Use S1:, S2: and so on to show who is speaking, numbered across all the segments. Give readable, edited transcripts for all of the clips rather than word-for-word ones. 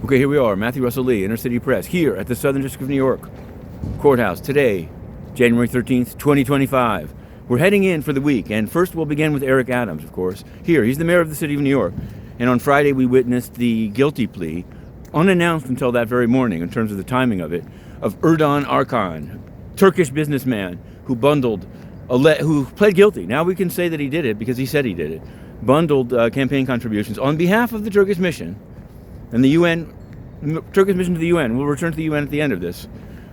S1: Okay, here we are, Matthew Russell Lee, Inner City Press, here at the Southern District of New York Courthouse today, January 13th, 2025. We're heading in for the week, and first we'll begin with Eric Adams, of course. Here, he's the mayor of the city of New York, and on Friday we witnessed the guilty plea, unannounced until that very morning in terms of the timing of it, of Erdoğan Arkan, Turkish businessman who who pled guilty. Now we can say that he did it because he said he did it. Bundled campaign contributions on behalf of the Turkish mission. And the UN, Turkish mission to the UN, will return to the UN at the end of this.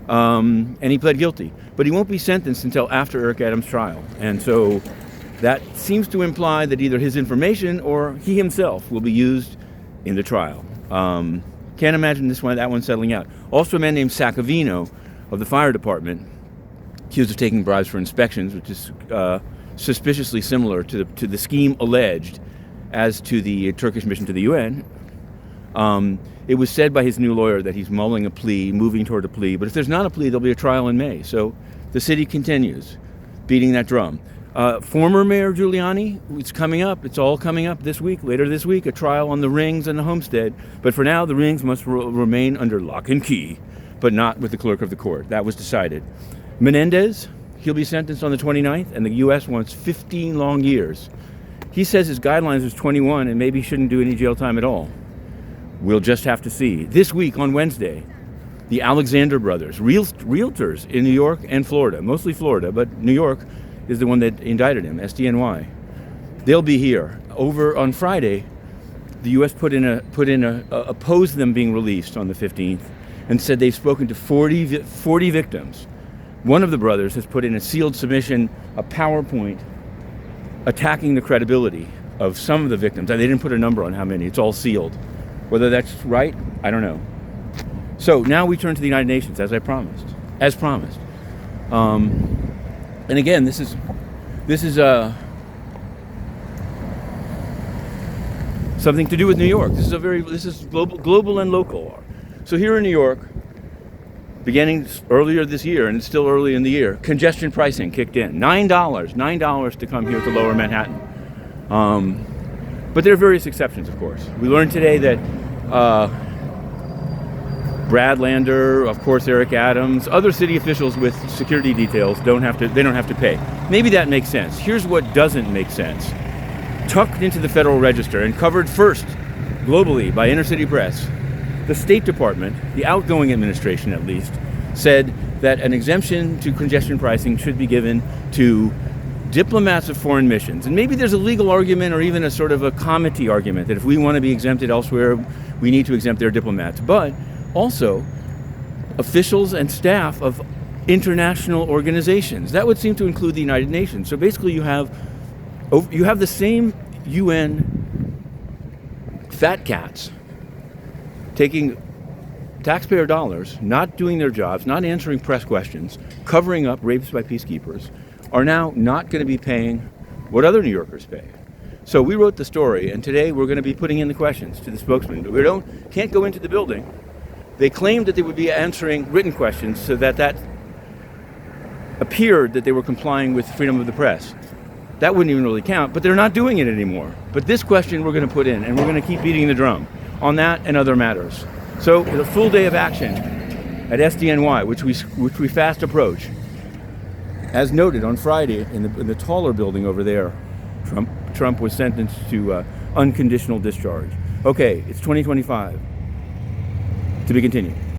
S1: And he pled guilty. But he won't be sentenced until after Eric Adams' trial. And so that seems to imply that either his information or he himself will be used in the trial. Can't imagine that one settling out. Also a man named Sacavino of the fire department, accused of taking bribes for inspections, which is suspiciously similar to the scheme alleged as to the Turkish mission to the UN. It was said by his new lawyer that he's mulling a plea, moving toward a plea. But if there's not a plea, there'll be a trial in May. So the city continues beating that drum. Former Mayor Giuliani, it's coming up. It's all coming up this week, later this week, a trial on the rings and the homestead. But for now, the rings must remain under lock and key, but not with the clerk of the court. That was decided. Menendez, he'll be sentenced on the 29th, and the U.S. wants 15 long years. He says his guidelines is 21 and maybe shouldn't do any jail time at all. We'll just have to see. This week on Wednesday, the Alexander brothers, realtors in New York and Florida, mostly Florida, but New York is the one that indicted him, SDNY. They'll be here. Over on Friday, the U.S. opposed them being released on the 15th and said they've spoken to 40 victims. One of the brothers has put in a sealed submission, a PowerPoint, attacking the credibility of some of the victims. They didn't put a number on how many. It's all sealed. Whether that's right, I don't know. So now we turn to the United Nations, as promised. And again, this is something to do with New York. This is global and local. So here in New York, beginning earlier this year, and it's still early in the year, congestion pricing kicked in. $9 to come here to Lower Manhattan. But there are various exceptions, of course. We learned today that Brad Lander, of course, Eric Adams, other city officials with security details don't have to pay. Maybe that makes sense. Here's what doesn't make sense. Tucked into the Federal Register and covered first globally by Inner City Press, the State Department, the outgoing administration at least, said that an exemption to congestion pricing should be given to diplomats of foreign missions. And maybe there's a legal argument or even a sort of a comity argument that if we want to be exempted elsewhere, we need to exempt their diplomats. But also officials and staff of international organizations. That would seem to include the United Nations. So basically you have the same UN fat cats taking taxpayer dollars, not doing their jobs, not answering press questions, covering up rapes by peacekeepers, are now not going to be paying what other New Yorkers pay. So we wrote the story, and today we're going to be putting in the questions to the spokesman. But we can't go into the building. They claimed that they would be answering written questions so that appeared that they were complying with freedom of the press. That wouldn't even really count, but they're not doing it anymore. But this question we're going to put in, and we're going to keep beating the drum on that and other matters. So a full day of action at SDNY, which we fast approach. As noted on Friday in the taller building over there, Trump was sentenced to unconditional discharge. Okay, it's 2025. To be continued.